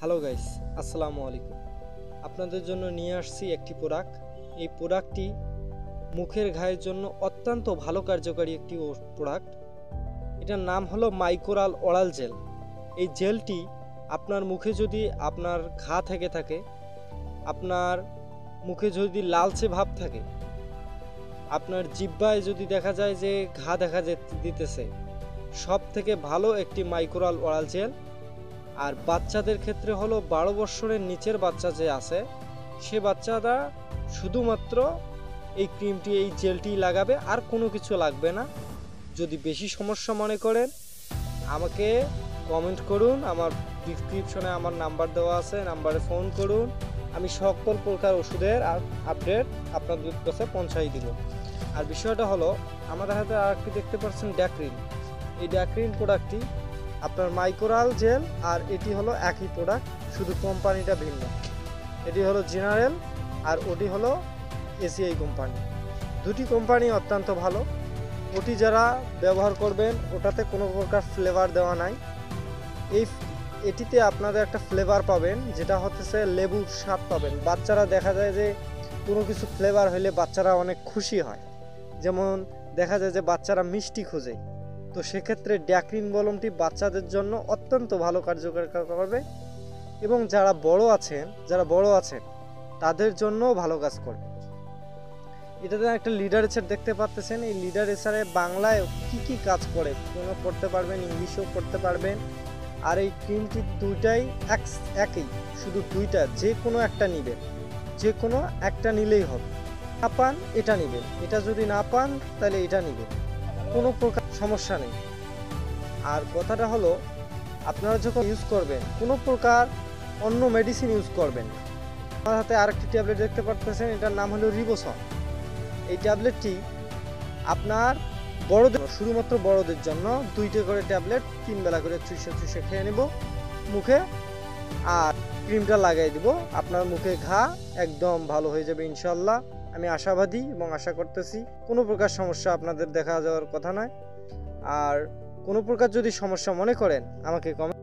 Hello guys, আসসালামু আলাইকুম। আপনাদের জন্য নিয়ে আসছি একটি প্রোডাক্ট। এই প্রোডাক্টটি মুখের ঘায়ের জন্য অত্যন্ত ভালো কার্যকারী একটি প্রোডাক্ট। এটার নাম হলো মাইকোরাল ওরাল জেল। এই জেলটি আপনার মুখে যদি আপনার ঘা থেকে থাকে, আপনার মুখে যদি লালচে ভাব থাকে, আপনার জিহ্বায় যদি দেখা যায় যে ঘা দেখা দিতেছে, সব থেকে ভালো একটি মাইকোরাল ওরাল জেল। আর বাচ্চাদের ক্ষেত্রে হলো 12 বছরের নিচের বাচ্চা যে আছে, সে বাচ্চারা শুধুমাত্র এই ক্রিমটি, এই জেলটি লাগাবে, আর কোনো কিছু লাগবে না। যদি বেশি সমস্যা মনে করেন আমাকে কমেন্ট করুন, আমার ডিসক্রিপশনে আমার নাম্বার দেওয়া আছে, নাম্বারে ফোন করুন। আমি সকল প্রকার ওষুধের আপডেট আপনাদের কাছে পৌঁছাই দিব। আর বিষয়টা হলো, আমাদের হাতে আর একটি দেখতে পাচ্ছেন ড্যাক্রিন। এই ড্যাক্রিন প্রোডাক্টটি আপনার মাইকোরাল জেল, আর এটি হলো একই প্রোডাক্ট, শুধু কোম্পানিটা ভিন্ন। এটি হলো জেনারেল আর ওটি হলো এসিআই কোম্পানি। দুটি কোম্পানি অত্যন্ত ভালো। ওটি যারা ব্যবহার করবেন ওটাতে কোনো প্রকার ফ্লেভার দেওয়া নাই। এটিতে আপনাদের একটা ফ্লেভার পাবেন, যেটা হচ্ছে লেবুর স্বাদ পাবেন। বাচ্চারা দেখা যায় যে কোনো কিছু ফ্লেভার হলে বাচ্চারা অনেক খুশি হয়, যেমন দেখা যায় যে বাচ্চারা মিষ্টি খোঁজে। তো সেক্ষেত্রে ড্যাক্রিন মলমটি বাচ্চাদের জন্য অত্যন্ত ভালো কার্যকর করবে, এবং যারা বড় আছেন তাদের জন্য ভালো কাজ করবে। এটাতে একটা লিটারেচার দেখতে পাচ্ছেন। এই লিটারেচারে বাংলায় কি কাজ করে পড়তে পারবেন, ইংলিশেও পড়তে পারবেন। আর এই ক্রিমটি দুইটাই একই, শুধু দুইটা, যে কোনো একটা নিবেন, যে কোনো একটা নিলেই হবে। না পান এটা নিবেন, এটা যদি না পান তাহলে এটা নিবেন, কোনো প্রকার সমস্যা নেই। আর কথাটা হলো, আপনারা যখন ইউজ করবেন কোনো প্রকার অন্য মেডিসিন ইউজ করবেন না। আমার হাতে আরেকটি ট্যাবলেট দেখতে পাচ্ছেন, এটার নাম হলো রিবোসন। এই ট্যাবলেটটি আপনার বড়দের, শুধুমাত্র বড়দের জন্য 2টা করে ট্যাবলেট 3 বেলা করে চুষে খেয়ে নেব মুখে, আর ক্রিমটা লাগাই দিব। আপনার মুখে ঘা একদম ভালো হয়ে যাবে ইনশাল্লাহ। আমি আশাবাদী এবং আশা করতেছি কোনো প্রকার সমস্যা আপনাদের দেখা যাওয়ার কথা নয়। আর কোনো প্রকার যদি সমস্যা মনে করেন আমাকে কমেন্ট